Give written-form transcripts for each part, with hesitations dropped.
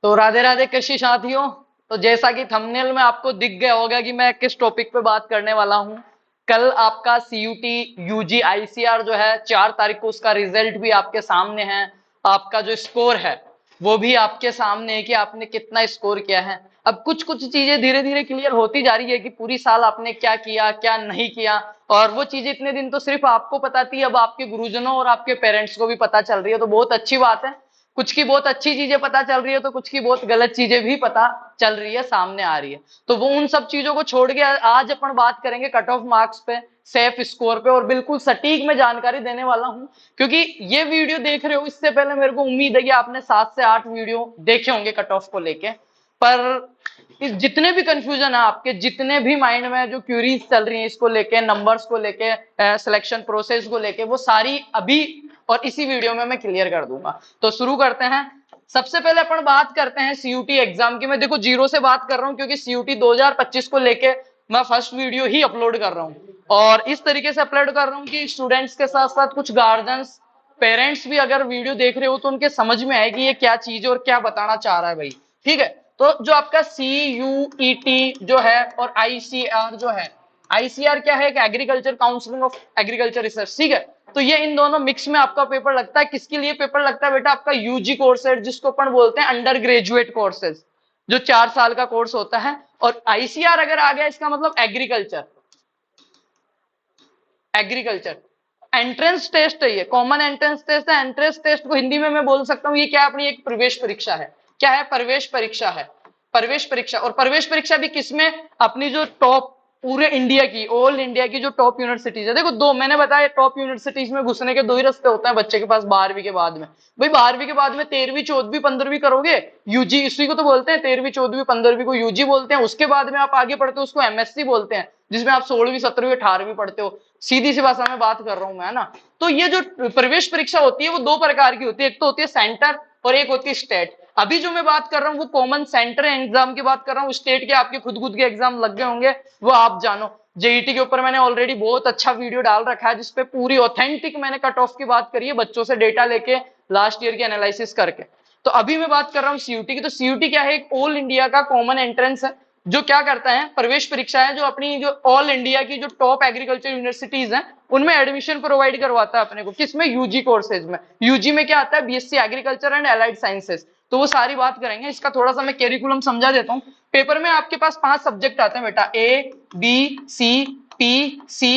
तो राधे राधे कृषि साथियों। तो जैसा कि थंबनेल में आपको दिख गया होगा कि मैं किस टॉपिक पे बात करने वाला हूं। कल आपका सीयूटी यूजी आईसीआर जो है 4 तारीख को उसका रिजल्ट भी आपके सामने है। आपका जो स्कोर है वो भी आपके सामने है कि आपने कितना स्कोर किया है। अब कुछ कुछ चीजें धीरे धीरे क्लियर होती जा रही है कि पूरी साल आपने क्या किया क्या नहीं किया। और वो चीजें इतने दिन तो सिर्फ आपको पता थी, अब आपके गुरुजनों और आपके पेरेंट्स को भी पता चल रही है, तो बहुत अच्छी बात है। कुछ की बहुत अच्छी चीजें पता चल रही है तो कुछ की बहुत गलत चीजें भी पता चल रही है, सामने आ रही है। तो वो उन सब चीजों को छोड़ के आज अपन बात करेंगे कट ऑफ मार्क्स पे, सेफ स्कोर पे, और बिल्कुल सटीक में जानकारी देने वाला हूं। क्योंकि ये वीडियो देख रहे हो इससे पहले मेरे को उम्मीद है कि आपने 7 से 8 वीडियो देखे होंगे कट ऑफ को लेके। पर इस जितने भी कंफ्यूजन है आपके, जितने भी माइंड में जो क्यूरीज चल रही हैं इसको लेके, नंबर्स को लेके, सिलेक्शन प्रोसेस को लेके, वो सारी अभी और इसी वीडियो में मैं क्लियर कर दूंगा। तो शुरू करते हैं। सबसे पहले अपन बात करते हैं सीयूटी एग्जाम की। मैं देखो जीरो से बात कर रहा हूं क्योंकि सीयूटी 2025 को लेके मैं फर्स्ट वीडियो ही अपलोड कर रहा हूं, और इस तरीके से अपलोड कर रहा हूं कि स्टूडेंट्स के साथ साथ कुछ गार्जियंस, पेरेंट्स भी अगर वीडियो देख रहे हो तो उनके समझ में आए कि ये क्या चीज है और क्या बताना चाह रहा है भाई। ठीक है। तो जो आपका सीयूईटी जो है और आईसीआर जो है, आईसीआर क्या है, एक agriculture counselling of agriculture research. ठीक है। तो ये इन दोनों मिक्स में आपका पेपर लगता है। किसके लिए पेपर लगता है बेटा? आपका यूजी कोर्सेज, जिसको अपन बोलते हैं अंडर ग्रेजुएट कोर्सेज, जो 4 साल का कोर्स होता है। और आईसीआर अगर आ गया इसका मतलब एग्रीकल्चर, एग्रीकल्चर एंट्रेंस टेस्ट है, ये कॉमन एंट्रेंस टेस्ट है। एंट्रेंस टेस्ट को हिंदी में मैं बोल सकता हूँ ये क्या है, अपनी एक प्रवेश परीक्षा है। क्या है? प्रवेश परीक्षा है। प्रवेश परीक्षा। और प्रवेश परीक्षा भी किसमें? अपनी जो टॉप, पूरे इंडिया की, ऑल इंडिया की जो टॉप यूनिवर्सिटीज है। देखो दो मैंने बताया, टॉप यूनिवर्सिटीज में घुसने के दो ही रास्ते होते हैं बच्चे के पास 12वीं के बाद में। भाई 12वीं के बाद में 13वीं 14वीं 15वीं करोगे, यूजी इसी को तो बोलते हैं। 13वीं 14वीं 15वीं को यूजी बोलते हैं। उसके बाद में आप आगे पढ़ते हो उसको एमएससी बोलते हैं, जिसमें आप 16वीं 17वीं 18वीं पढ़ते हो। सीधी सी भाषा में बात कर रहा हूं मैं, है ना। तो ये जो प्रवेश परीक्षा होती है वो 2 प्रकार की होती है, एक तो होती है सेंटर और एक होती है स्टेट। अभी जो मैं बात कर रहा हूँ वो कॉमन सेंटर एग्जाम की बात कर रहा हूँ। स्टेट के आपके खुद के एग्जाम लग गए होंगे, वो आप जानो। जेईटी के ऊपर मैंने ऑलरेडी बहुत अच्छा वीडियो डाल रखा है जिसपे पूरी ऑथेंटिक मैंने कट ऑफ की बात करी है, बच्चों से डेटा लेके, लास्ट ईयर की एनालिसिस करके। तो अभी मैं बात कर रहा हूँ सीयूटी की। तो सीयूटी क्या है? एक ऑल इंडिया का कॉमन एंट्रेंस है, जो क्या करता है, प्रवेश परीक्षा है, जो अपनी जो ऑल इंडिया की जो टॉप एग्रीकल्चर यूनिवर्सिटीज हैं उनमें एडमिशन प्रोवाइड करवाता है अपने को। किसमें? यूजी कोर्सेज में। यूजी में क्या आता है? BSc agriculture and allied sciences. तो वो सारी बात करेंगे। इसका थोड़ा सा मैं कैरिकुलम समझा देता हूँ। पेपर में आपके पास 5 सब्जेक्ट आते हैं बेटा, A B C P C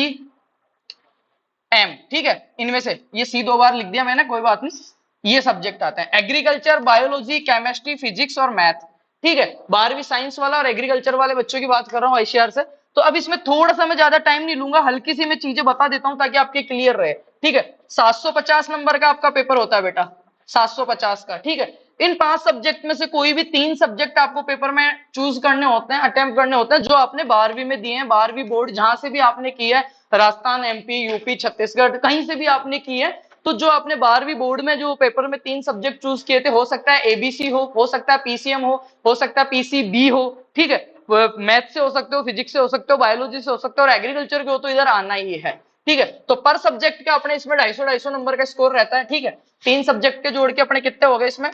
M. ठीक है। इनमें से ये सी 2 बार लिख दिया मैंने, कोई बात नहीं। ये सब्जेक्ट आते हैं एग्रीकल्चर, बायोलॉजी, केमिस्ट्री, फिजिक्स और मैथ। ठीक है। 12वीं साइंस वाला और एग्रीकल्चर वाले बच्चों की बात कर रहा हूँ आईसीआर से। तो अब इसमें थोड़ा सा मैं ज्यादा टाइम नहीं लूंगा, हल्की सी मैं चीजें बता देता हूँ ताकि आपके क्लियर रहे। ठीक है। 750 नंबर का आपका पेपर होता है बेटा, 750 का। ठीक है। इन 5 सब्जेक्ट में से कोई भी 3 सब्जेक्ट आपको पेपर में चूज करने होते हैं, अटेम्प्ट करने होते हैं, जो आपने 12वीं में दिए हैं। 12वीं बोर्ड जहां से भी आपने की है, राजस्थान, एमपी, यूपी, छत्तीसगढ़, कहीं से भी आपने की है, तो जो आपने 12वीं बोर्ड में जो पेपर में 3 सब्जेक्ट चूज किए थे, हो सकता है एबीसी हो सकता है पीसीएम हो सकता है पीसीबी हो। ठीक है। मैथ से हो सकते हो, फिजिक्स से हो सकते हो, बायोलॉजी से हो सकते हो, और एग्रीकल्चर के हो तो इधर आना ही है। ठीक है। तो पर सब्जेक्ट का अपने इसमें 250 नंबर का स्कोर रहता है। ठीक है। 3 सब्जेक्ट के जोड़ के अपने कितने हो गए इसमें?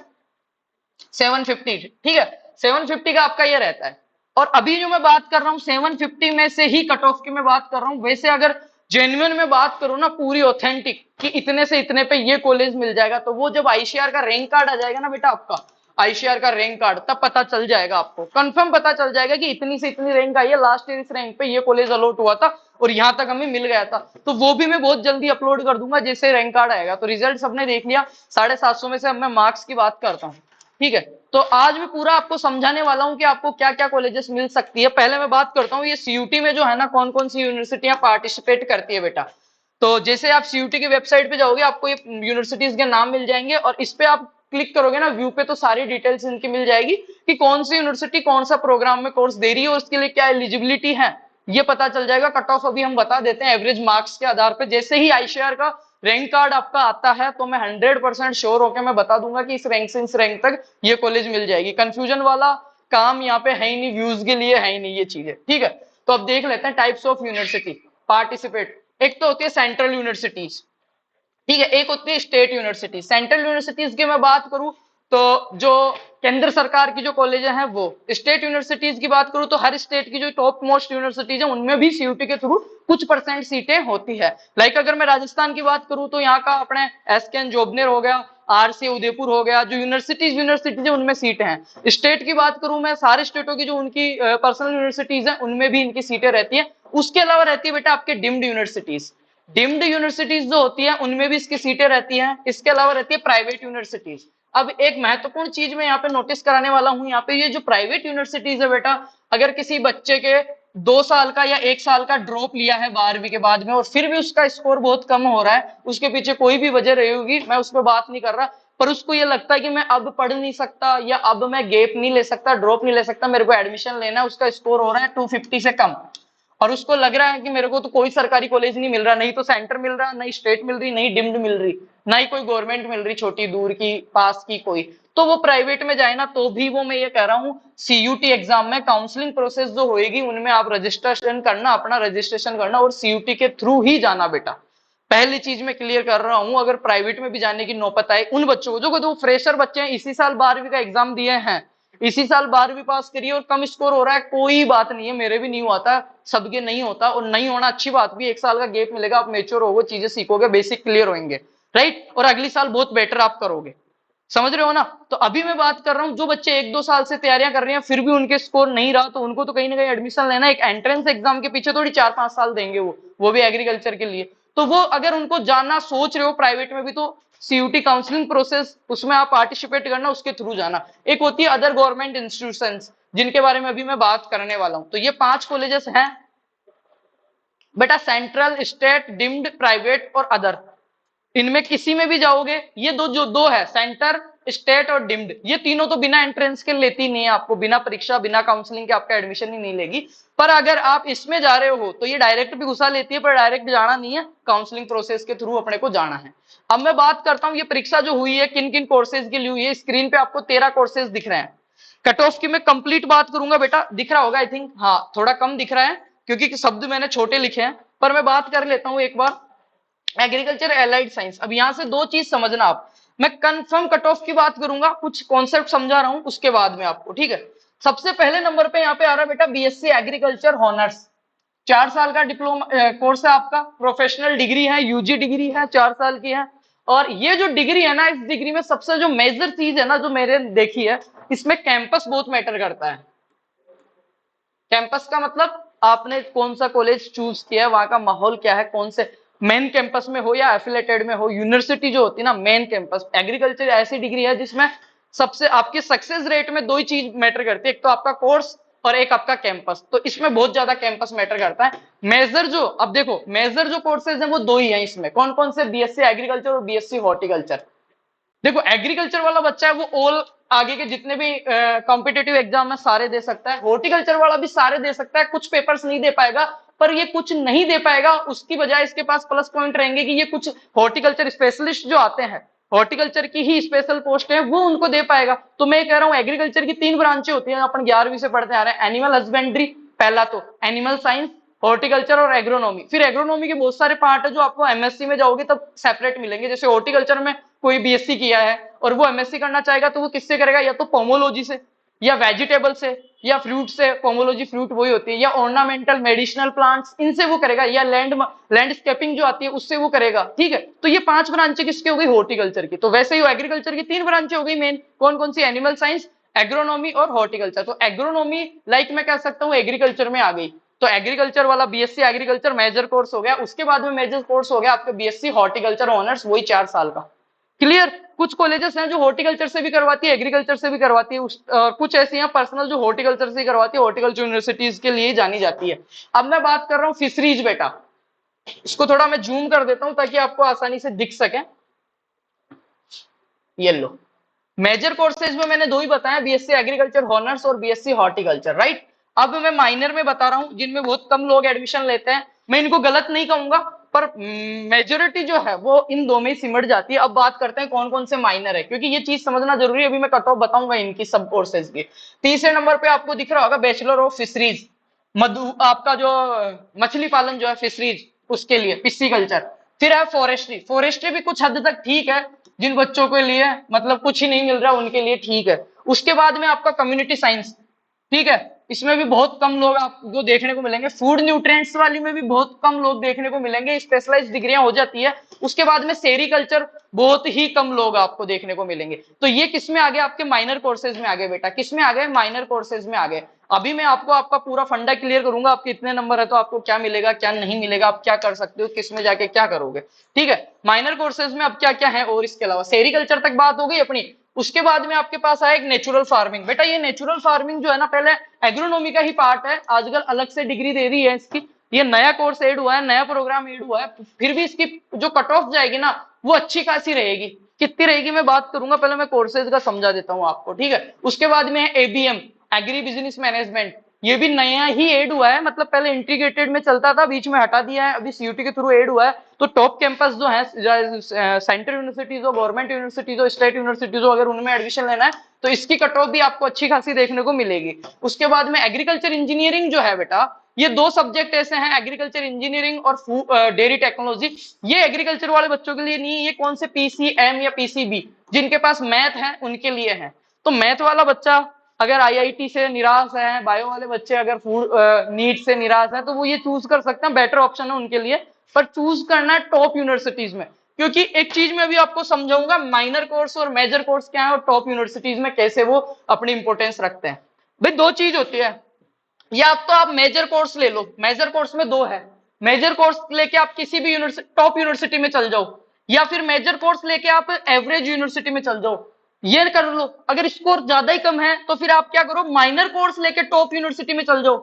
750। ठीक है। 750 का आपका ये रहता है। और अभी जो मैं बात कर रहा हूं 750 में से ही कट ऑफ की मैं बात कर रहा हूं। वैसे अगर जेन्युइन में बात करूं ना, पूरी ऑथेंटिक, कि इतने से इतने पे ये कॉलेज मिल जाएगा, तो वो जब आईसीआर का रैंक कार्ड आ जाएगा ना बेटा, आपका आईसीआर का रैंक कार्ड, तब पता चल जाएगा आपको, कंफर्म पता चल जाएगा कि इतनी से इतनी रैंक आई है, लास्ट ईयर इस रैंक पे ये कॉलेज अलॉट हुआ था और यहां तक हमें मिल गया था। तो वो भी मैं बहुत जल्दी अपलोड कर दूंगा जैसे रैंक कार्ड आएगा। तो रिजल्ट सबने देख लिया, 750 में से अब मैं मार्क्स की बात करता हूँ। ठीक है। तो आज मैं पूरा आपको समझाने वाला हूं कि आपको क्या क्या कॉलेजेस मिल सकती है। पहले मैं बात करता हूँ ये सीयूटी में जो है ना, कौन कौन सी यूनिवर्सिटियां पार्टिसिपेट करती है बेटा। तो जैसे आप सीयूटी की वेबसाइट पे जाओगे, आपको ये यूनिवर्सिटीज के नाम मिल जाएंगे, और इस पे आप क्लिक करोगे ना व्यू पे, तो सारी डिटेल्स इनकी मिल जाएगी कि कौन सी यूनिवर्सिटी कौन सा प्रोग्राम में कोर्स दे रही है और उसके लिए क्या एलिजिबिलिटी है, ये पता चल जाएगा। कट ऑफ अभी हम बता देते हैं एवरेज मार्क्स के आधार पर। जैसे ही आईसीआर का रैंक कार्ड आपका आता है तो मैं 100% श्योर होकर मैं बता दूंगा कि इस रैंक से इस रैंक तक ये कॉलेज मिल जाएगी। कंफ्यूजन वाला काम यहाँ पे है ही नहीं, व्यूज के लिए है ही नहीं ये चीजें। ठीक है। तो अब देख लेते हैं टाइप्स ऑफ यूनिवर्सिटी पार्टिसिपेट। एक तो होती है सेंट्रल यूनिवर्सिटीज, ठीक है, एक होती है स्टेट यूनिवर्सिटी। सेंट्रल यूनिवर्सिटीज की मैं बात करूं तो जो केंद्र सरकार की जो कॉलेज हैं वो, स्टेट यूनिवर्सिटीज की बात करूं तो हर स्टेट की जो टॉप मोस्ट यूनिवर्सिटीज है उनमें भी सीयूटी के थ्रू कुछ परसेंट सीटें होती है। लाइक अगर मैं राजस्थान की बात करूं तो यहाँ का अपने एसकेएन जोबनेर हो गया, आरसी उदयपुर हो गया, जो यूनिवर्सिटीज है उनमें सीटें हैं। स्टेट की बात करूं मैं, सारे स्टेटों की जो उनकी पर्सनल यूनिवर्सिटीज हैं उनमें भी इनकी सीटें रहती है। उसके अलावा रहती है बेटा आपके डिम्ड यूनिवर्सिटीज। डिम्ड यूनिवर्सिटीज जो होती है उनमें भी इसकी सीटें रहती हैं। इसके अलावा रहती है प्राइवेट यूनिवर्सिटीज। अब एक महत्वपूर्ण चीज मैं यहाँ पे नोटिस कराने वाला हूं, यहाँ पे ये जो प्राइवेट यूनिवर्सिटीज है बेटा, अगर किसी बच्चे के 2 साल का या 1 साल का ड्रॉप लिया है 12वीं के बाद में और फिर भी उसका स्कोर बहुत कम हो रहा है, उसके पीछे कोई भी वजह रही होगी, मैं उस पर बात नहीं कर रहा, पर उसको ये लगता है कि मैं अब पढ़ नहीं सकता या अब मैं गैप नहीं ले सकता, ड्रॉप नहीं ले सकता, मेरे को एडमिशन लेना है, उसका स्कोर हो रहा है 250 से कम, और उसको लग रहा है कि मेरे को तो कोई सरकारी कॉलेज नहीं मिल रहा, नहीं तो सेंटर मिल रहा, नहीं स्टेट मिल रही, नहीं डिम्ड मिल रही, ना ही कोई गवर्नमेंट मिल रही छोटी दूर की पास की कोई, तो वो प्राइवेट में जाए ना, तो भी वो मैं ये कह रहा हूँ सीयूटी एग्जाम में काउंसलिंग प्रोसेस जो होएगी उनमें आप रजिस्ट्रेशन करना, अपना रजिस्ट्रेशन करना और सीयूटी के थ्रू ही जाना बेटा। पहली चीज मैं क्लियर कर रहा हूं, अगर प्राइवेट में भी जाने की नौबत आए उन बच्चों को जो फ्रेशर बच्चे हैं, इसी साल 12वीं का एग्जाम दिए हैं, इसी साल 12वीं पास करिए और कम स्कोर हो रहा है, कोई बात नहीं है, मेरे भी नहीं हुआ था, सबके नहीं होता, और नहीं होना अच्छी बात भी, 1 साल का गैप मिलेगा, आप मेच्योर होगे, चीजें सीखोगे, बेसिक क्लियर होंगे, राइट, और अगली साल बहुत बेटर आप करोगे, समझ रहे हो ना। तो अभी मैं बात कर रहा हूं जो बच्चे 1-2 साल से तैयारियां कर रहे हैं फिर भी उनके स्कोर नहीं रहा, तो उनको तो कहीं ना कहीं एडमिशन लेना, एक एंट्रेंस एग्जाम के पीछे थोड़ी 4-5 साल देंगे वो भी एग्रीकल्चर के लिए, तो वो अगर उनको जानना सोच रहे हो प्राइवेट में भी, तो सीयूटी काउंसलिंग प्रोसेस उसमें आप पार्टिसिपेट करना, उसके थ्रू जाना। एक होती है अदर गवर्नमेंट इंस्टीट्यूशंस, जिनके बारे में अभी मैं बात करने वाला हूं, तो ये 5 कॉलेजेस हैं बेटा, सेंट्रल, स्टेट, डिम्ड, प्राइवेट और अदर, इनमें किसी में भी जाओगे, ये दो है, सेंटर, स्टेट और डिम्ड, ये तीनों तो बिना एंट्रेंस के लेती नहीं है आपको, बिना परीक्षा बिना काउंसलिंग के आपका एडमिशन ही नहीं लेगी, पर अगर आप इसमें जा रहे हो तो ये डायरेक्ट भी घुसा लेती है, पर डायरेक्ट जाना नहीं है, काउंसलिंग प्रोसेस के थ्रू अपने को जाना है। अब मैं बात करता हूं ये परीक्षा जो हुई है किन किन कोर्सेज के लिए हुई है, स्क्रीन पे आपको 13 कोर्सेज दिख रहे हैं। कट ऑफ की मैं कंप्लीट बात करूंगा बेटा, दिख रहा होगा आई थिंक, हाँ थोड़ा कम दिख रहा है क्योंकि शब्द मैंने छोटे लिखे हैं, पर मैं बात कर लेता हूं एक बार। एग्रीकल्चर एलाइड साइंस, अब यहां से 2 चीज समझना आप, मैं कंफर्म कट ऑफ की बात करूंगा, कुछ कॉन्सेप्ट समझा रहा हूं उसके बाद में आपको, ठीक है। सबसे पहले नंबर पे यहाँ पे आ रहा है बेटा बीएससी एग्रीकल्चर हॉनर्स, 4 साल का डिप्लोमा कोर्स है आपका, प्रोफेशनल डिग्री है, यूजी डिग्री है, 4 साल की है, और ये जो डिग्री है ना, इस डिग्री में सबसे जो मेजर चीज है ना जो मेरे देखी है, इसमें कैंपस बहुत मैटर करता है। कैंपस का मतलब आपने कौन सा कॉलेज चूज किया है, वहां का माहौल क्या है, कौन से मेन कैंपस में हो या एफिलेटेड में हो, यूनिवर्सिटी जो होती है ना मेन कैंपस। एग्रीकल्चर ऐसी डिग्री है जिसमें सबसे आपकी सक्सेस रेट में 2 ही चीज मैटर करती है, एक तो आपका कोर्स और एक आपका कैंपस, तो इसमें बहुत ज्यादा कैंपस मैटर करता है। मेजर जो, अब देखो मेजर जो कोर्सेज हैं वो 2 ही हैं इसमें, कौन कौन से, बीएससी एग्रीकल्चर और बीएससी हॉर्टिकल्चर। देखो एग्रीकल्चर वाला बच्चा है वो ऑल आगे के जितने भी कॉम्पिटेटिव एग्जाम है सारे दे सकता है, हॉर्टिकल्चर वाला भी सारे दे सकता है, कुछ पेपर्स नहीं दे पाएगा, पर ये कुछ नहीं दे पाएगा उसकी बजाय इसके पास प्लस पॉइंट रहेंगे कि ये कुछ हॉर्टिकल्चर स्पेशलिस्ट जो आते हैं, हॉर्टिकल्चर की ही स्पेशल पोस्ट है, वो उनको दे पाएगा। तो मैं कह रहा हूँ एग्रीकल्चर की 3 ब्रांचें होती हैं, अपन 11वीं से पढ़ते आ रहे हैं, एनिमल हस्बेंड्री पहला, तो एनिमल साइंस, हॉर्टिकल्चर और एग्रोनॉमी, फिर एग्रोनॉमी के बहुत सारे पार्ट है जो आपको एमएससी में जाओगे तब सेपरेट मिलेंगे, जैसे हॉर्टिकल्चर में कोई बीएससी किया है और वो एमएससी करना चाहेगा तो वो किससे करेगा, या तो पोमोलॉजी से, या वेजिटेबल से, या फ्रूट से, पोमोलॉजी फ्रूट वही होती है, या ऑर्नामेंटल मेडिसिनल प्लांट्स इनसे वो करेगा, या लैंडस्केपिंग जो आती है उससे वो करेगा, ठीक है। तो ये 5 ब्रांचें किसकी हो गई, हॉर्टिकल्चर की। तो वैसे ही एग्रीकल्चर की 3 ब्रांचें हो गई मेन, कौन कौन सी, एनिमल साइंस, एग्रोनॉमी और हॉर्टिकल्चर। तो एग्रोनॉमी लाइक मैं कह सकता हूँ एग्रीकल्चर में आ गई, तो एग्रीकल्चर वाला बीएससी एग्रीकल्चर मेजर कोर्स हो गया, उसके बाद में मेजर कोर्स हो गया आपका बीएससी हॉर्टिकल्चर ऑनर्स, वही 4 साल का, क्लियर। कुछ कॉलेजेस हैं जो हॉर्टिकल्चर से भी करवाती है, एग्रीकल्चर से भी करवाती है, कुछ ऐसी हैं पर्सनल जो हॉर्टिकल्चर से करवाती है, हॉर्टिकल्चर यूनिवर्सिटीज के लिए जानी जाती है। अब मैं बात कर रहा हूँ फिशरीज बेटा, इसको थोड़ा मैं जूम कर देता हूं ताकि आपको आसानी से दिख सके, ये लो। मेजर कोर्सेज में मैंने 2 ही बताया, बीएससी एग्रीकल्चर हॉनर्स और बीएससी हॉर्टिकल्चर, राइट। अब मैं माइनर में बता रहा हूं जिनमें बहुत कम लोग एडमिशन लेते हैं, मैं इनको गलत नहीं कहूंगा, पर मेजोरिटी जो है वो इन 2 में ही सिमट जाती है। अब बात करते हैं कौन कौन से माइनर है, क्योंकि ये चीज समझना जरूरी है, अभी मैं कट ऑफ बताऊंगा इनकी सब कोर्सेज की। तीसरे नंबर पे आपको दिख रहा होगा बैचलर ऑफ फिशरीज, मधु आपका जो मछली पालन जो है फिशरीज, उसके लिए पिस्सीकल्चर। फिर है फॉरेस्ट्री, फॉरेस्ट्री भी कुछ हद तक ठीक है, जिन बच्चों के लिए मतलब कुछ ही नहीं मिल रहा उनके लिए ठीक है। उसके बाद में आपका कम्युनिटी साइंस, ठीक है, इसमें भी बहुत कम लोग आपको देखने को मिलेंगे। फूड न्यूट्रिएंट्स वाली में भी बहुत कम लोग देखने को मिलेंगे, स्पेशलाइज्ड डिग्रियां हो जाती है। उसके बाद में सेरिकल्चर, बहुत ही कम लोग आपको देखने को मिलेंगे। तो ये किस में आ गए, आपके माइनर कोर्सेज में आ गए बेटा, किस में आ गए, माइनर कोर्सेज में आ गए। अभी मैं आपको आपका पूरा फंडा क्लियर करूंगा, आपके इतने नंबर है तो आपको क्या मिलेगा क्या नहीं मिलेगा, आप क्या कर सकते हो, किस में जाके क्या करोगे, ठीक है। माइनर कोर्सेज में अब क्या क्या है, और इसके अलावा सेरिकल्चर तक बात हो गई अपनी। उसके बाद में आपके पास आया एक नेचुरल फार्मिंग। बेटा ये नेचुरल फार्मिंग जो है ना, पहले एग्रोनॉमी का ही पार्ट है, आजकल अलग से डिग्री दे दी है इसकी। ये नया कोर्स ऐड हुआ है, नया प्रोग्राम ऐड हुआ है, फिर भी इसकी जो कट ऑफ जाएगी ना वो अच्छी खासी रहेगी। कितनी रहेगी मैं बात करूंगा, पहले मैं कोर्सेज का समझा देता हूं आपको, ठीक है। उसके बाद में है एबीएम, एग्री बिजनेस मैनेजमेंट। ये भी नया ही ऐड हुआ है, मतलब पहले इंटीग्रेटेड में चलता था, बीच में हटा दिया है, अभी सीयूटी के थ्रू ऐड हुआ है। तो टॉप कैंपस जो है, सेंट्रल यूनिवर्सिटीज हो, गवर्नमेंट यूनिवर्सिटीज हो, स्टेट यूनिवर्सिटीज हो, अगर उनमें एडमिशन लेना है तो इसकी कट ऑफ भी आपको अच्छी खासी देखने को मिलेगी। उसके बाद में एग्रीकल्चर इंजीनियरिंग जो है बेटा, ये दो सब्जेक्ट ऐसे हैं, एग्रीकल्चर इंजीनियरिंग और डेयरी टेक्नोलॉजी। ये एग्रीकल्चर वाले बच्चों के लिए नहीं है, ये कौन से पीसीएम या पीसीबी जिनके पास मैथ है उनके लिए है। तो मैथ वाला बच्चा अगर आईआईटी से निराश है, बायो वाले बच्चे अगर फूड नीट से निराश है, तो वो ये चूज कर सकते हैं, बेटर ऑप्शन है उनके लिए। पर चूज करना है टॉप यूनिवर्सिटीज में, क्योंकि एक चीज मैं अभी आपको समझाऊंगा, माइनर कोर्स और मेजर कोर्स क्या है और टॉप यूनिवर्सिटीज में कैसे वो अपनी इंपोर्टेंस रखते हैं। भाई दो चीज होती है, या तो आप मेजर कोर्स ले लो, मेजर कोर्स में दो है, मेजर कोर्स लेके आप किसी भी यूनिवर्सिटी टॉप यूनिवर्सिटी में चल जाओ, या फिर मेजर कोर्स लेके आप एवरेज यूनिवर्सिटी में चल जाओ, ये कर लो। अगर स्कोर ज्यादा ही कम है तो फिर आप क्या करो, माइनर कोर्स लेके टॉप यूनिवर्सिटी में चल जाओ।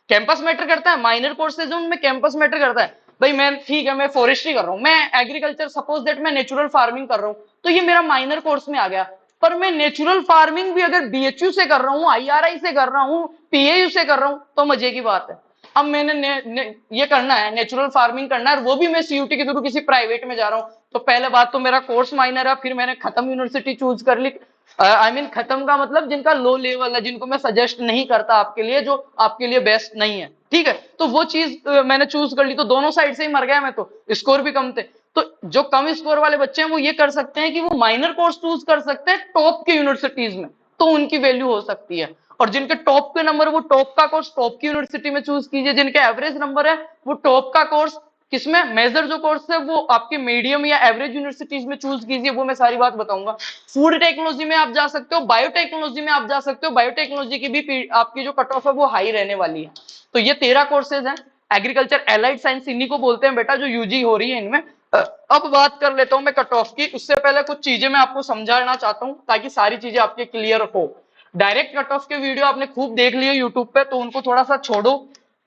कैंपस मैटर करता है, माइनर कोर्सेज में कैंपस मैटर करता है। भाई मैं ठीक है, मैं फॉरेस्ट्री कर रहा हूँ, मैं एग्रीकल्चर, सपोज दैट मैं नेचुरल फार्मिंग कर रहा हूँ, तो ये मेरा माइनर कोर्स में आ गया। पर मैं नेचुरल फार्मिंग भी अगर बीएचयू से कर रहा हूँ, आईआरआई से कर रहा हूँ, पीएयू से कर रहा हूँ, तो मजे की बात है। अब मैंने ये करना है, नेचुरल फार्मिंग करना है, वो भी मैं सीयूटी के थ्रू किसी प्राइवेट में जा रहा हूँ, तो पहले बात तो मेरा कोर्स माइनर है, फिर मैंने खत्म यूनिवर्सिटी चूज कर ली। आई मीन खत्म का मतलब जिनका लो लेवल है, जिनको मैं सजेस्ट नहीं करता आपके लिए, जो आपके लिए बेस्ट नहीं है, ठीक है। तो वो चीज मैंने चूज कर ली, तो दोनों साइड से ही मर गया मैं, तो स्कोर भी कम थे। तो जो कम स्कोर वाले बच्चे हैं वो ये कर सकते हैं कि वो माइनर कोर्स चूज कर सकते हैं टॉप के यूनिवर्सिटीज में, तो उनकी वैल्यू हो सकती है। और जिनके टॉप के नंबर, वो टॉप का कोर्स टॉप की यूनिवर्सिटी में चूज कीजिए। जिनके एवरेज नंबर है वो टॉप का कोर्स किसमें, मेजर जो कोर्स है वो आपके मीडियम या एवरेज यूनिवर्सिटीज में चूज कीजिए, वो मैं सारी बात बताऊंगा। फूड टेक्नोलॉजी में आप जा सकते हो, बायोटेक्नोलॉजी में आप जा सकते हो, बायोटेक्नोलॉजी की भी आपकी जो कट ऑफ है वो हाई रहने वाली है। तो ये 13 कोर्सेज हैं, एग्रीकल्चर एलाइड साइंस इन्हीं को बोलते हैं बेटा, जो यूजी हो रही है इनमें। अब बात कर लेता हूं मैं कट ऑफ की, उससे पहले कुछ चीजें मैं आपको समझाना चाहता हूं ताकि सारी चीजें आपके क्लियर हो। डायरेक्ट कट ऑफ के वीडियो आपने खूब देख लिए यूट्यूब पे, तो उनको थोड़ा सा छोड़ो।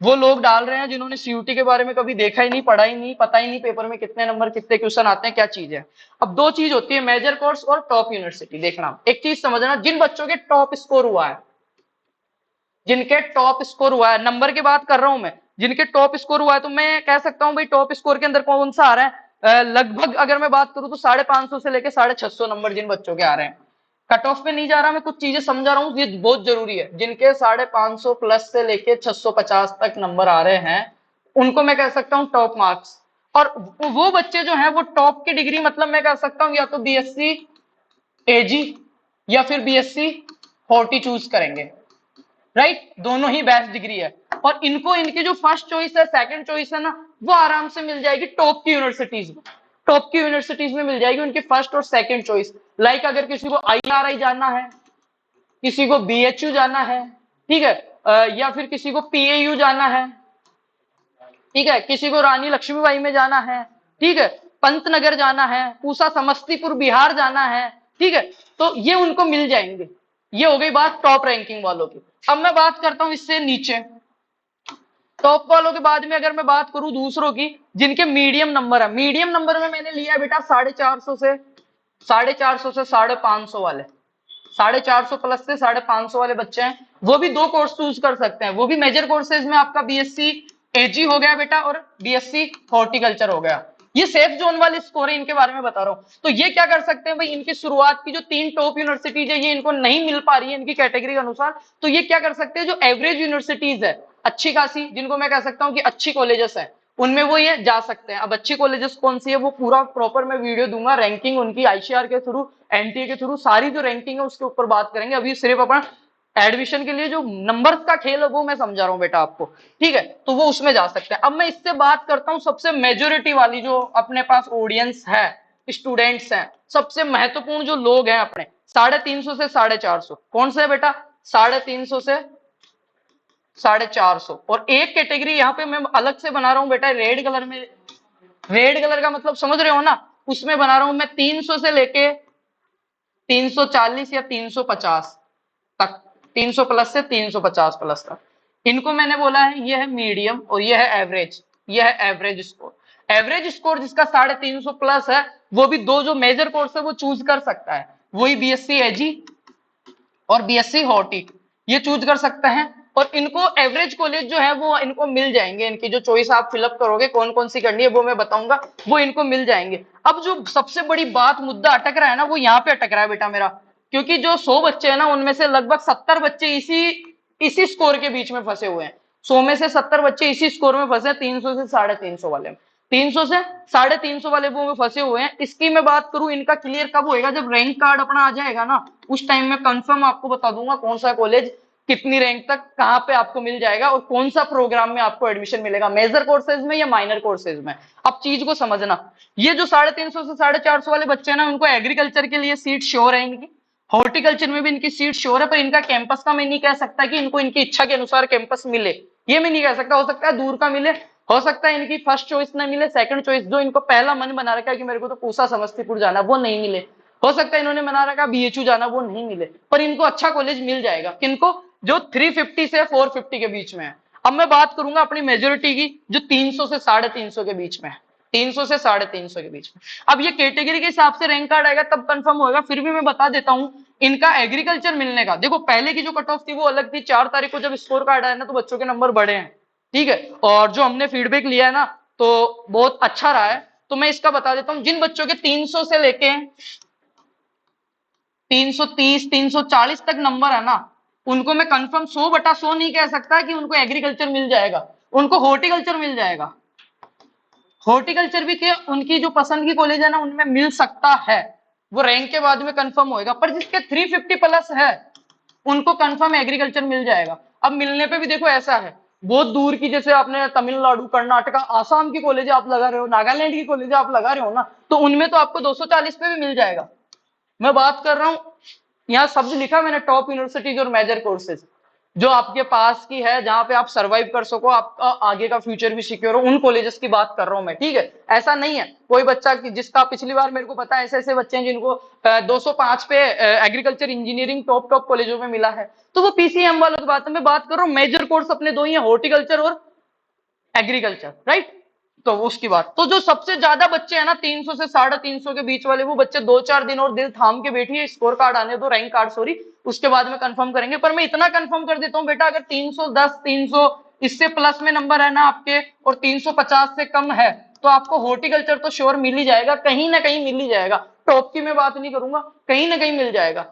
वो लोग डाल रहे हैं जिन्होंने सीयूटी के बारे में कभी देखा ही नहीं, पढ़ा ही नहीं, पता ही नहीं पेपर में कितने नंबर, कितने क्वेश्चन आते हैं, क्या चीज है। अब दो चीज होती है, मेजर कोर्स और टॉप यूनिवर्सिटी। देखना, एक चीज समझना, जिन बच्चों के टॉप स्कोर हुआ है, जिनके टॉप स्कोर हुआ है, नंबर की बात कर रहा हूं मैं, जिनके टॉप स्कोर हुआ है, तो मैं कह सकता हूं भाई टॉप स्कोर के अंदर कौन सा आ रहा है। लगभग अगर मैं बात करूं तो 550 से लेके 650 नंबर जिन बच्चों के आ रहे हैं। कट ऑफ पे नहीं जा रहा, मैं कुछ चीजें समझा रहा हूँ, ये बहुत जरूरी है। जिनके 550 प्लस से लेके 650 तक नंबर आ रहे हैं, उनको मैं कह सकता हूँ टॉप मार्क्स। और वो बच्चे जो हैं वो टॉप की डिग्री, मतलब मैं कह सकता हूँ या तो बीएससी एजी या फिर बीएससी हॉर्टी चूज करेंगे, राइट। दोनों ही बेस्ट डिग्री है, और इनको इनकी जो फर्स्ट चॉइस है, सेकंड चॉइस है ना, वो आराम से मिल जाएगी टॉप की यूनिवर्सिटीज में। टॉप की यूनिवर्सिटीज में मिल जाएगी उनकी फर्स्ट और सेकंड चॉइस। लाइक अगर किसी को आईआरआई जाना है, किसी को बीएचयू जाना है, ठीक है, या फिर किसी को पीएयू जाना है, ठीक है, किसी को रानी लक्ष्मीबाई में जाना है, ठीक है, पंतनगर जाना है, पूसा समस्तीपुर बिहार जाना है, ठीक है, तो ये उनको मिल जाएंगे। ये हो गई बात टॉप रैंकिंग वालों की। अब मैं बात करता हूं इससे नीचे टॉप वालों के बाद में, अगर मैं बात करूं दूसरों की, जिनके मीडियम नंबर है। मीडियम नंबर में मैंने लिया बेटा 450 से 550 वाले, 450 प्लस से 550 वाले बच्चे हैं, वो भी दो कोर्स चूज कर सकते हैं। वो भी मेजर कोर्सेज में आपका बीएससी एजी हो गया बेटा, और बीएससी हॉर्टिकल्चर हो गया। ये सेफ जोन वाले स्कोर है, इनके बारे में बता रहा हूं। तो ये क्या कर सकते हैं भाई, इनकी शुरुआत की जो 3 टॉप यूनिवर्सिटीज है, ये इनको नहीं मिल पा रही है इनकी कैटेगरी के अनुसार, तो ये क्या कर सकते हैं, जो एवरेज यूनिवर्सिटीज है अच्छी खासी, जिनको मैं कह सकता हूं कि अच्छी कॉलेजेस है, उनमें वो ये जा सकते हैं। अब अच्छी कॉलेजेस कौन सी है वो पूरा प्रॉपर मैं वीडियो दूंगा, रैंकिंग उनकी आईसीआर के थ्रू, एनटीए के थ्रू, सारी जो रैंकिंग है उसके ऊपर बात करेंगे। अभी सिर्फ अपन एडमिशन के लिए जो नंबर्स का खेल है वो मैं समझा रहा हूँ बेटा आपको, ठीक है, तो वो उसमें जा सकते हैं। अब मैं इससे बात करता हूँ सबसे मेजोरिटी वाली जो अपने पास ऑडियंस है, स्टूडेंट्स हैं, सबसे महत्वपूर्ण जो लोग हैं अपने 350 से 450, कौन से है बेटा? 350 से 450। और एक कैटेगरी यहाँ पे मैं अलग से बना रहा हूँ बेटा रेड कलर में, रेड कलर का मतलब समझ रहे हो ना, उसमें बना रहा हूं मैं 300 से लेके 340 या 350 तक, 300 प्लस से 350 प्लस तक, इनको मैंने बोला है ये है मीडियम और ये है एवरेज, ये है एवरेज स्कोर। एवरेज स्कोर जिसका 350 प्लस है वो भी दो जो मेजर कोर्स है वो चूज कर सकता है, वही बीएससी एजी और बीएससी हॉर्टी, ये चूज कर सकते हैं। और इनको एवरेज कॉलेज जो है वो इनको मिल जाएंगे, इनकी जो चॉइस आप फिलअप करोगे कौन कौन सी करनी है वो मैं बताऊंगा, वो इनको मिल जाएंगे। अब जो सबसे बड़ी बात मुद्दा अटक रहा है ना वो यहाँ पे अटक रहा है बेटा मेरा, क्योंकि जो 100 बच्चे हैं ना उनमें से लगभग 70 बच्चे इसी इसी स्कोर के बीच में फंसे हुए हैं। 100 में से 70 बच्चे इसी स्कोर में फंसे, 300 से 350 वाले में, 300 से 350 वाले वो में फंसे हुए हैं। इसकी मैं बात करूं इनका क्लियर कब होएगा, जब रैंक कार्ड अपना आ जाएगा ना, उस टाइम में कंफर्म आपको बता दूंगा कौन सा कॉलेज कितनी रैंक तक कहां पे आपको मिल जाएगा और कौन सा प्रोग्राम में आपको एडमिशन मिलेगा, मेजर कोर्सेज में या माइनर कोर्सेज में। अब चीज को समझना, ये जो 350 से 450 वाले बच्चे हैं ना उनको एग्रीकल्चर के लिए सीट श्योर है इनकी, हॉर्टिकल्चर में भी इनकी सीट श्योर है, पर इनका कैंपस का मैं नहीं कह सकता कि इनको इनकी इच्छा के अनुसार कैंपस मिले, ये मैं नहीं कह सकता। हो सकता है दूर का मिले, हो सकता है इनकी फर्स्ट चॉइस ना मिले, सेकंड चॉइस जो इनको पहला मन बना रखा है कि मेरे को तो पूसा समस्तीपुर जाना वो नहीं मिले, हो सकता है इन्होंने बना रखा बीएचयू जाना वो नहीं मिले, पर इनको अच्छा कॉलेज मिल जाएगा। किनको? जो 350 से 450 के बीच में है। अब मैं बात करूंगा अपनी मेजोरिटी की जो 300 से 350 के बीच में है, 300 से 350 के बीच में। अब ये कैटेगरी के हिसाब से रैंक कार्ड आएगा तब कंफर्म होगा, फिर भी मैं बता देता हूं इनका एग्रीकल्चर मिलने का। देखो पहले की जो कट ऑफ थी वो अलग थी, 4 तारीख को जब स्कोर कार्ड आया ना तो बच्चों के नंबर बढ़े हैं, ठीक है, और जो हमने फीडबैक लिया है ना तो बहुत अच्छा रहा है। तो मैं इसका बता देता हूं, जिन बच्चों के 300 से लेके 330 340 तक नंबर है ना उनको मैं कंफर्म 100/100 नहीं कह सकता कि उनको एग्रीकल्चर मिल जाएगा, उनको हॉर्टिकल्चर मिल जाएगा। हॉर्टिकल्चर भी के उनकी जो पसंद की कॉलेज है ना उनमें मिल सकता है, वो रैंक के बाद में कंफर्म होएगा। पर जिसके 350 प्लस है उनको कंफर्म एग्रीकल्चर मिल जाएगा। अब मिलने पे भी देखो ऐसा है, बहुत दूर की जैसे आपने तमिलनाडु, कर्नाटका, आसाम की कॉलेज आप लगा रहे हो, नागालैंड की कॉलेज आप लगा रहे हो ना, तो उनमें तो आपको 240 पे भी मिल जाएगा। मैं बात कर रहा हूं, यहाँ शब्द लिखा मैंने टॉप यूनिवर्सिटीज और मेजर कोर्सेज, जो आपके पास की है जहां पे आप सरवाइव कर सको, आपका आगे का फ्यूचर भी सिक्योर हो, उन कॉलेजेस की बात कर रहा हूं मैं, ठीक है। ऐसा नहीं है कोई बच्चा की जिसका पिछली बार मेरे को पता है ऐसे ऐसे बच्चे हैं जिनको 205 पे एग्रीकल्चर इंजीनियरिंग टॉप टॉप कॉलेजों में मिला है, तो वो पीसीएम वालों की बात है। मैं बात कर रहा हूँ मेजर कोर्स अपने दो ही है, हॉर्टिकल्चर और एग्रीकल्चर, राइट। तो उसकी बात, तो जो सबसे ज्यादा बच्चे हैं ना 300 से 350 के बीच वाले, वो बच्चे 2-4 दिन और दिल थाम के बैठिए, स्कोर कार्ड आने दो, रैंक कार्ड सॉरी, उसके बाद में कंफर्म करेंगे। पर मैं इतना कंफर्म कर देता हूं बेटा, अगर 310 300 इससे प्लस में नंबर है ना आपके और 350 से कम है तो आपको हॉर्टिकल्चर तो श्योर मिल ही जाएगा, कहीं ना कहीं मिल ही जाएगा। टॉप की मैं बात नहीं करूंगा, कहीं ना कहीं मिल जाएगा,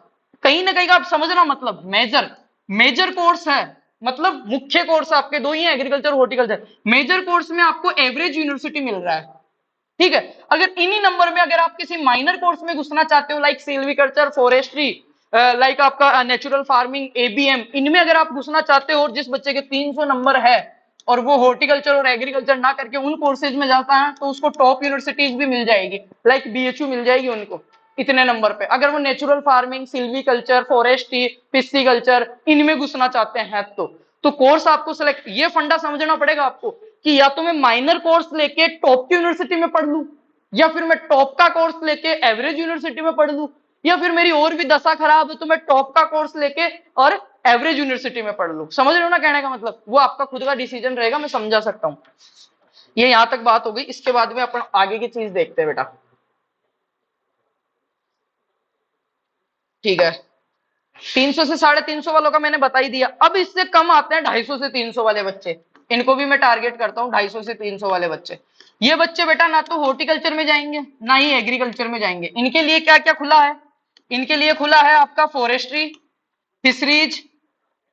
कहीं ना कहीं का आप समझना, मतलब मेजर मेजर कोर्स है, मतलब मुख्य कोर्स आपके दो ही है, एग्रीकल्चर हॉर्टिकल्चर। मेजर कोर्स में आपको एवरेज यूनिवर्सिटी मिल रहा है, ठीक है। अगर इन्हीं नंबर में अगर आप किसी माइनर कोर्स में घुसना चाहते हो, लाइक सिल्वीकल्चर, फॉरेस्ट्री, लाइक आपका नेचुरल फार्मिंग, एबीएम, इनमें अगर आप घुसना चाहते हो और जिस बच्चे के 300 नंबर है और वो हॉर्टिकल्चर और एग्रीकल्चर ना करके उन कोर्सेज में जाता है तो उसको टॉप यूनिवर्सिटीज भी मिल जाएगी, लाइक बीएचयू मिल जाएगी उनको इतने नंबर पे। अगर वो natural farming, silviculture, forestry, pisciculture इनमें घुसना चाहते हैं तो कोर्स आपको सिलेक्ट, ये फंडा समझना पड़ेगा आपको कि या तो मैं माइनर कोर्स लेके टॉप की यूनिवर्सिटी में पढ़ लूं, या फिर मैं टॉप का कोर्स लेके एवरेज यूनिवर्सिटी में पढ़ लूं, या फिर मेरी और भी दशा खराब है तो मैं टॉप का कोर्स लेके और एवरेज यूनिवर्सिटी में पढ़ लूं। समझ रहे हो ना कहने का मतलब, वो आपका खुद का डिसीजन रहेगा, मैं समझा सकता हूं। ये यहां तक बात हो गई, इसके बाद में अपन आगे की चीज देखते हैं बेटा, ठीक है। 300 से 350 वालों का मैंने बता ही दिया। अब इससे कम आते हैं 250 से 300 वाले बच्चे, इनको भी मैं टारगेट करता हूं, 250 से 300 वाले बच्चे। ये बच्चे बेटा ना तो हॉर्टिकल्चर में जाएंगे ना ही एग्रीकल्चर में जाएंगे। इनके लिए क्या क्या खुला है? इनके लिए खुला है आपका फॉरेस्ट्री, फिशरीज,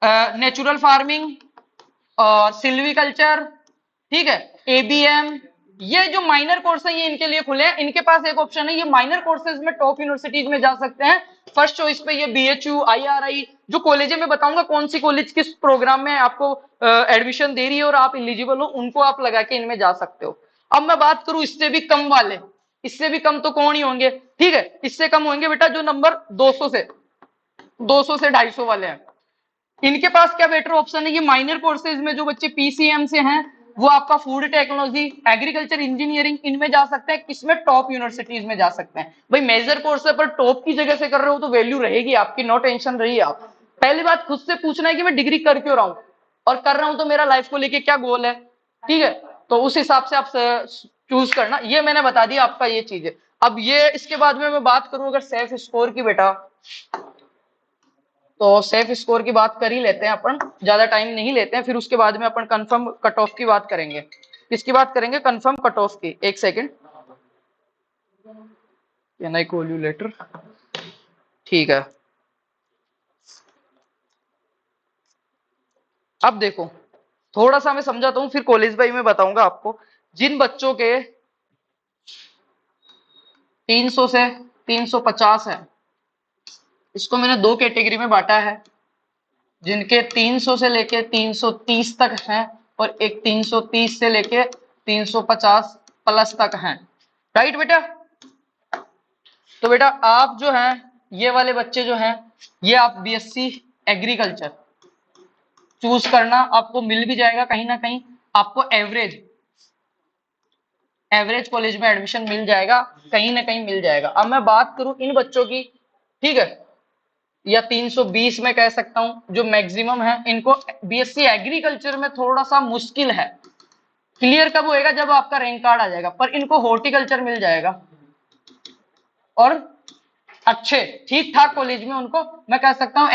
नेचुरल फार्मिंग और सिल्वीकल्चर, ठीक है। एबीएम, ये जो माइनर कोर्स है ये इनके लिए खुले हैं। इनके पास एक ऑप्शन है, ये माइनर कोर्सेज में टॉप यूनिवर्सिटीज में जा सकते हैं। फर्स्ट चॉइस पे ये बीएचयू, आईआरआई, जो कॉलेज में बताऊंगा कौन सी कॉलेज किस प्रोग्राम में आपको एडमिशन दे रही है और आप एलिजिबल हो, उनको आप लगा के इनमें जा सकते हो। अब मैं बात करूं इससे भी कम वाले, इससे भी कम तो कौन ही होंगे, ठीक है, इससे कम होंगे बेटा जो नंबर 200 से 250 वाले हैं। इनके पास क्या बेटर ऑप्शन है, ये माइनर कोर्सेज में जो बच्चे पीसीएम से हैं वो आपका फूड टेक्नोलॉजी, एग्रीकल्चर इंजीनियरिंग, इनमें जा सकते हैं। किसमें, टॉप यूनिवर्सिटीज में जा सकते हैं। भाई मेजर कोर्स है पर टॉप की जगह से कर रहे हो तो वैल्यू रहेगी आपकी, नो टेंशन रही आप। पहली बात खुद से पूछना है कि मैं डिग्री कर क्यों रहा हूं, और कर रहा हूं तो मेरा लाइफ को लेके क्या गोल है, ठीक है, तो उस हिसाब से आप चूज करना। ये मैंने बता दिया आपका ये चीज है। अब ये इसके बाद में मैं बात करूं अगर सेल्फ स्कोर की बेटा, तो सेफ स्कोर की बात कर ही लेते हैं अपन, ज्यादा टाइम नहीं लेते हैं। फिर उसके बाद में अपन कंफर्म कट ऑफ की बात करेंगे। किसकी बात करेंगे, कंफर्म कट ऑफ की। एक second, can I call you later, ठीक है। अब देखो थोड़ा सा मैं समझाता हूँ, फिर कॉलेज भाई में बताऊंगा आपको। जिन बच्चों के 300 से 350 है, इसको मैंने दो कैटेगरी में बांटा है। जिनके 300 से लेके 330 तक हैं, और एक 330 से लेके 350 प्लस तक हैं, राइट बेटा। तो बेटा आप जो हैं, ये वाले बच्चे जो हैं, ये आप बीएससी एग्रीकल्चर चूज करना, आपको मिल भी जाएगा कहीं ना कहीं, आपको एवरेज कॉलेज में एडमिशन मिल जाएगा, कहीं ना कहीं मिल जाएगा। अब मैं बात करूं इन बच्चों की, ठीक है, या 320 में कह सकता हूं जो मैक्सिमम है, इनको बीएससी एग्रीकल्चर में थोड़ा सा मुश्किल है। क्लियर कब होएगा, जब आपका रैंक कार्ड आ जाएगा। पर इनको हॉर्टिकल्चर मिल जाएगा, और अच्छे ठीक ठाक कॉलेज में उनको मैं कह सकता हूं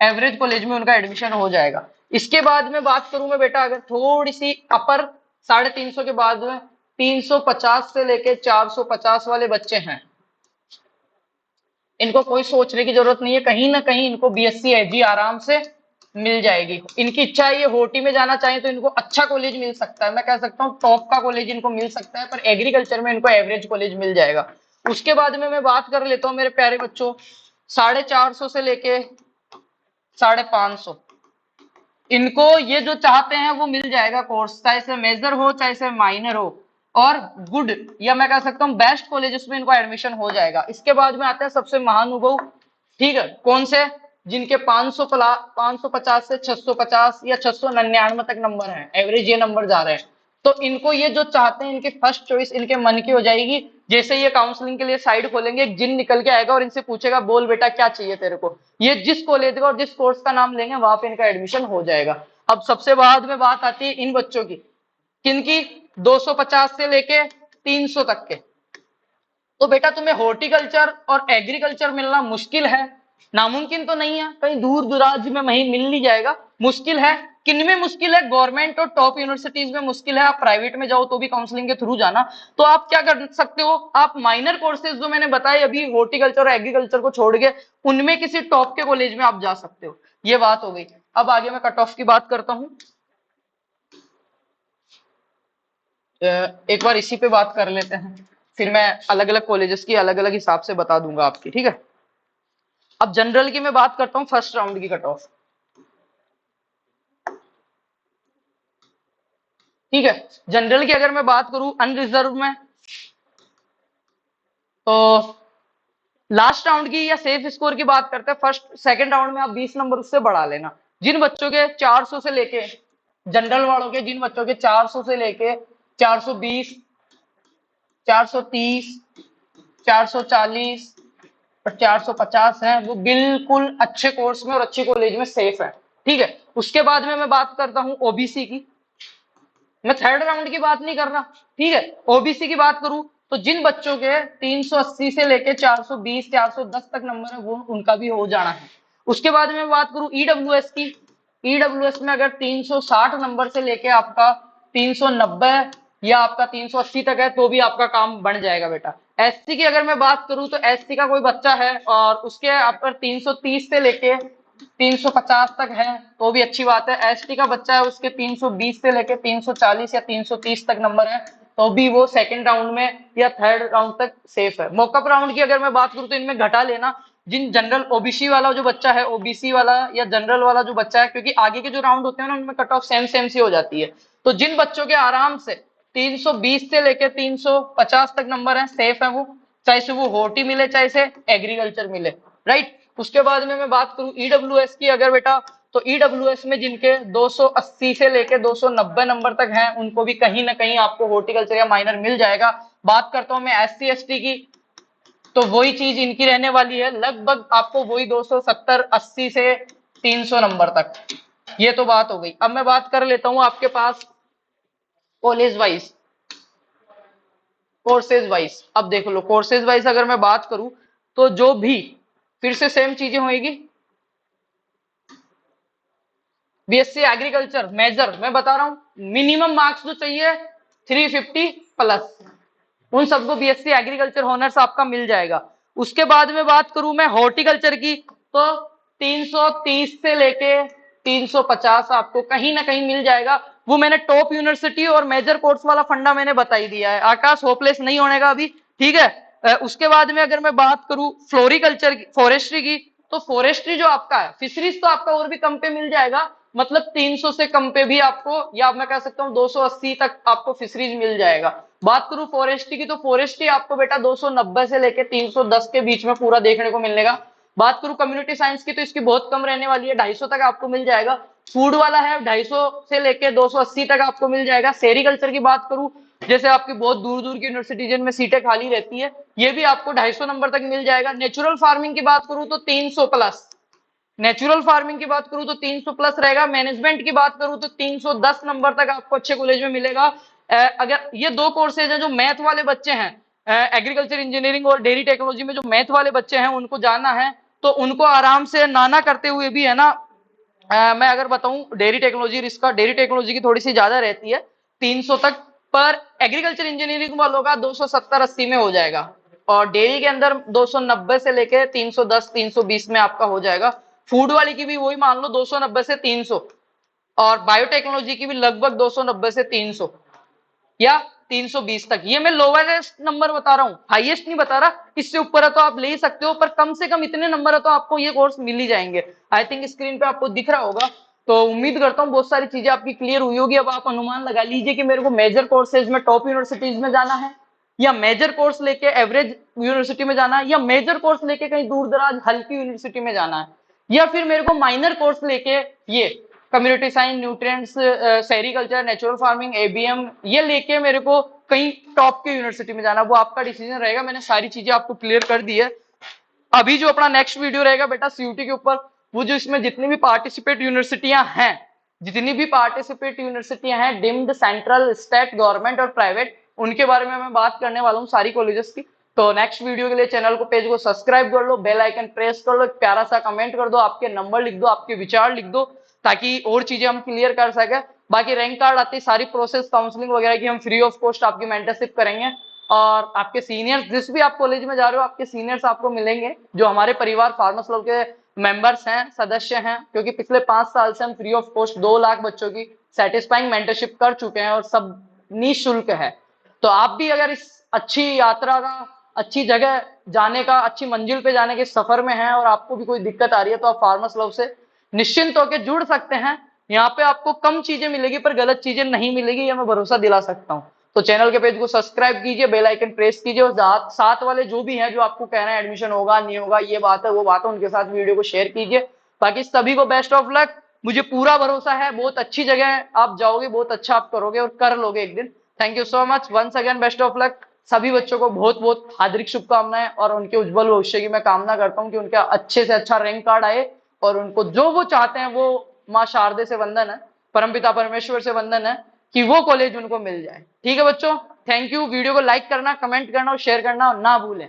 एवरेज कॉलेज में उनका एडमिशन हो जाएगा। इसके बाद में बात करूं मैं बेटा, अगर थोड़ी सी अपर 350 के बाद में 350 से लेके 450 वाले बच्चे हैं, इनको कोई सोचने की जरूरत नहीं है, कहीं ना कहीं इनको बीएससी एजी आराम से मिल जाएगी। इनकी इच्छा है ये होटी में जाना चाहिए तो इनको अच्छा कॉलेज मिल सकता है, मैं कह सकता हूँ टॉप का कॉलेज इनको मिल सकता है, पर एग्रीकल्चर में इनको एवरेज कॉलेज मिल जाएगा। उसके बाद में मैं बात कर लेता हूँ मेरे प्यारे बच्चों, 450 से लेके 550, इनको ये जो चाहते हैं वो मिल जाएगा कोर्स, चाहे से मेजर हो चाहे से माइनर हो, और गुड या मैं कह सकता हूँ बेस्ट कॉलेजेस में इनको एडमिशन हो जाएगा। इसके बाद में आते हैं सबसे महानुभव, ठीक है, कौन से, जिनके 550 से 650 या 699 तक नंबर है, एवरेज ये नंबर जा रहे हैं, तो इनको ये जो चाहते हैं इनकी फर्स्ट चॉइस इनके मन की हो जाएगी। जैसे ये काउंसलिंग के लिए साइड खोलेंगे, एक जिन निकल के आएगा और इनसे पूछेगा बोल बेटा क्या चाहिए तेरे को, ये जिस कॉलेज का और जिस कोर्स का नाम लेंगे वहां पे इनका एडमिशन हो जाएगा। अब सबसे बाद में बात आती है इन बच्चों की, किनकी, 250 से लेके 300 तक के। तो बेटा तुम्हें हॉर्टिकल्चर और एग्रीकल्चर मिलना मुश्किल है, नामुमकिन तो नहीं है, कहीं दूर दराज में वहीं मिल नहीं जाएगा, मुश्किल है। किनमें मुश्किल है, गवर्नमेंट और टॉप यूनिवर्सिटीज में मुश्किल है। आप प्राइवेट में जाओ तो भी काउंसलिंग के थ्रू जाना। तो आप क्या कर सकते हो, आप माइनर कोर्सेज जो मैंने बताए अभी हॉर्टिकल्चर और एग्रीकल्चर को छोड़ के, उनमें किसी टॉप के कॉलेज में आप जा सकते हो। ये बात हो गई। अब आगे मैं कट ऑफ की बात करता हूं, एक बार इसी पे बात कर लेते हैं, फिर मैं अलग अलग कॉलेजेस की अलग अलग हिसाब से बता दूंगा आपकी, ठीक है। अब जनरल की मैं बात करता हूं, फर्स्ट राउंड की कट ऑफ, ठीक है। जनरल की अगर मैं बात करूं अनरिजर्व में, तो लास्ट राउंड की या सेफ स्कोर की बात करते हैं, फर्स्ट सेकंड राउंड में आप 20 नंबर उससे बढ़ा लेना। जिन बच्चों के 400 से लेके, जनरल वालों के जिन बच्चों के 400 से लेके 420, 430, 440 और 450 हैं, वो बिल्कुल अच्छे कोर्स में और अच्छे कॉलेज में सेफ है, ठीक है। उसके बाद में मैं बात करता हूं ओबीसी की, मैं थर्ड राउंड की बात नहीं कर रहा, ठीक है। ओबीसी की बात करूं तो जिन बच्चों के 380 से लेके 420, 410 तक नंबर है, वो उनका भी हो जाना है। उसके बाद में बात करूं ईडब्ल्यूएस की, ईडब्ल्यूएस में अगर 360 नंबर से लेके आपका 390 या आपका 380 तक है तो भी आपका काम बन जाएगा बेटा। एससी की अगर मैं बात करूं तो एससी का कोई बच्चा है और उसके आप 330 से लेके 350 तक है तो भी अच्छी बात है। एसटी का बच्चा है उसके 320 से लेके 340 या 330 तक नंबर है तो भी वो सेकंड राउंड में या थर्ड राउंड तक सेफ है। मॉकअप राउंड की अगर मैं बात करूं तो इनमें घटा लेना, जिन जनरल ओबीसी वाला जो बच्चा है, ओबीसी वाला या जनरल वाला जो बच्चा है, क्योंकि आगे के जो राउंड होते हैं ना उनमें कट ऑफ सेम सेम सी हो जाती है। तो जिन बच्चों के आराम से 320 से लेके 350 तक नंबर है, सेफ है वो, चाहे से वो होटी मिले चाहे से एग्रीकल्चर मिले, राइट। उसके बाद में मैं बात करूं ईडब्ल्यूएस की अगर बेटा, तो ईडब्ल्यूएस में जिनके 280 से लेके 290 नंबर तक हैं उनको भी कहीं ना कहीं आपको हॉर्टिकल्चर या माइनर मिल जाएगा। बात करता हूं मैं एससी एसटी की, तो वही चीज इनकी रहने वाली है, लगभग आपको वही 270 80 से 300 नंबर तक। ये तो बात हो गई। अब मैं बात कर लेता हूं आपके पास कॉलेज वाइज, कोर्सेज वाइज। अब देख लो कोर्सेज वाइज अगर मैं बात करूं तो जो भी फिर से सेम चीजें होगी। बीएससी एग्रीकल्चर मेजर मैं बता रहा हूं मिनिमम मार्क्स जो चाहिए 350 प्लस, उन सबको बीएससी एग्रीकल्चर ऑनर्स आपका मिल जाएगा। उसके बाद में बात करूं मैं हॉर्टिकल्चर की, तो 330 से लेके 350 आपको कहीं ना कहीं मिल जाएगा। वो मैंने टॉप यूनिवर्सिटी और मेजर कोर्स वाला फंडा मैंने बता ही दिया है, आकाश होपलेस नहीं होने का अभी, ठीक है। उसके बाद में अगर मैं बात करूं फ्लोरिकल्चर की, फॉरेस्ट्री की, तो फॉरेस्ट्री जो आपका है, फिशरीज तो आपका और भी कम पे मिल जाएगा, मतलब 300 से कम पे भी आपको, या मैं कह सकता हूं 280 तक आपको फिशरीज मिल जाएगा। बात करूं फॉरेस्ट्री की, तो फॉरेस्ट्री आपको बेटा 290 से लेके 310 के बीच में पूरा देखने को मिलेगा। बात करूं कम्युनिटी साइंस की, तो इसकी बहुत कम रहने वाली है, 250 तक आपको मिल जाएगा। फूड वाला है 250 से लेके 280 तक आपको मिल जाएगा। सेरिकल्चर की बात करूं, जैसे आपकी बहुत दूर दूर की यूनिवर्सिटी जिनमें सीटें खाली रहती है, ये भी आपको 250 नंबर तक मिल जाएगा। नेचुरल फार्मिंग की बात करूं तो 300 प्लस, नेचुरल फार्मिंग की बात करूं तो 300 प्लस रहेगा। मैनेजमेंट की बात करूं तो 310 नंबर तक आपको अच्छे कॉलेज में मिलेगा। अगर ये दो कोर्सेज हैं जो मैथ वाले बच्चे हैं, एग्रीकल्चर इंजीनियरिंग और डेयरी टेक्नोलॉजी में जो मैथ वाले बच्चे हैं उनको जाना है, तो उनको आराम से नाना करते हुए भी है ना, मैं अगर बताऊं डेयरी टेक्नोलॉजी, इसका डेयरी टेक्नोलॉजी की थोड़ी सी ज्यादा रहती है 300 तक, पर एग्रीकल्चर इंजीनियरिंग वालों का 270-80 में हो जाएगा, और डेयरी के अंदर 290 से लेके 310 320 में आपका हो जाएगा। फूड वाली की भी वही मान लो 290 से 300, और बायोटेक्नोलॉजी की भी लगभग 290 से 300 या 320 तक। ये मैं लोवेस्ट नंबर बता रहा हूँ, हाईएस्ट नहीं बता रहा। इससे ऊपर है तो आप ले ही सकते हो, पर कम से कम इतने नंबर है तो आपको ये कोर्स मिल ही जाएंगे। आई थिंक स्क्रीन पे आपको दिख रहा होगा, तो उम्मीद करता हूँ बहुत सारी चीजें आपकी क्लियर हुई होगी। अब आप अनुमान लगा लीजिए कि मेरे को मेजर कोर्सेज में टॉप यूनिवर्सिटीज में जाना है, या मेजर कोर्स लेके एवरेज यूनिवर्सिटी में जाना है, या मेजर कोर्स लेके कहीं दूर दराज हल्की यूनिवर्सिटी में जाना है, या फिर मेरे को माइनर कोर्स लेके ये community science, nutrients, sericulture, natural farming, ABM ये लेके मेरे को कहीं टॉप के यूनिवर्सिटी में जाना, वो आपका डिसीजन रहेगा। मैंने सारी चीजें आपको क्लियर कर दी है। अभी जो अपना नेक्स्ट वीडियो रहेगा बेटा सीयूटी के ऊपर, वो जो इसमें जितनी भी पार्टिसिपेट यूनिवर्सिटियां हैं, जितनी भी पार्टिसिपेट यूनिवर्सिटियां हैं डिम्ड, सेंट्रल, स्टेट, गवर्नमेंट और प्राइवेट, उनके बारे में मैं बात करने वाला हूँ सारी कॉलेजेस की। तो नेक्स्ट वीडियो के लिए चैनल को, पेज को सब्सक्राइब कर लो, बेल आइकन प्रेस कर लो, एक प्यारा सा कमेंट कर दो, आपके नंबर लिख दो, आपके विचार लिख दो, ताकि और चीजें हम क्लियर कर सके। बाकी रैंक कार्ड आती सारी प्रोसेस, काउंसलिंग वगैरह की हम फ्री ऑफ कॉस्ट आपकी मेंटरशिप करेंगे, और आपके सीनियर्स, जिस भी आप कॉलेज में जा रहे हो आपके सीनियर्स आपको मिलेंगे जो हमारे परिवार फार्मर्स क्लब के मेंबर्स हैं, सदस्य हैं, क्योंकि पिछले 5 साल से हम फ्री ऑफ कॉस्ट 2 लाख बच्चों की सेटिस्फाइंग मेंटरशिप कर चुके हैं, और सब निःशुल्क है। तो आप भी अगर इस अच्छी यात्रा का, अच्छी जगह जाने का, अच्छी मंजिल पे जाने के सफर में हैं और आपको भी कोई दिक्कत आ रही है, तो आप फार्मर्स क्लब से निश्चिंत होकर जुड़ सकते हैं। यहाँ पे आपको कम चीजें मिलेगी पर गलत चीजें नहीं मिलेगी, ये मैं भरोसा दिला सकता हूँ। तो चैनल के पेज को सब्सक्राइब कीजिए, बेल आइकन प्रेस कीजिए, और साथ वाले जो भी हैं जो आपको कह रहे हैं एडमिशन होगा नहीं होगा, ये बात है वो बात है, उनके साथ वीडियो को शेयर कीजिए। बाकी सभी को बेस्ट ऑफ लक, मुझे पूरा भरोसा है बहुत अच्छी जगह है, आप जाओगे बहुत अच्छा आप करोगे और कर लोगे एक दिन। Thank you so much, once again best of luck. सभी बच्चों को बहुत बहुत हार्दिक शुभकामनाएं, और उनके उज्जवल भविष्य की मैं कामना करता हूँ कि उनका अच्छे से अच्छा रैंक कार्ड आए, और उनको जो वो चाहते हैं, वो माँ शारदे से वंदन है, परमपिता परमेश्वर से वंदन है कि वो कॉलेज उनको मिल जाए। ठीक है बच्चों, थैंक यू। वीडियो को लाइक करना, कमेंट करना और शेयर करना ना भूलें।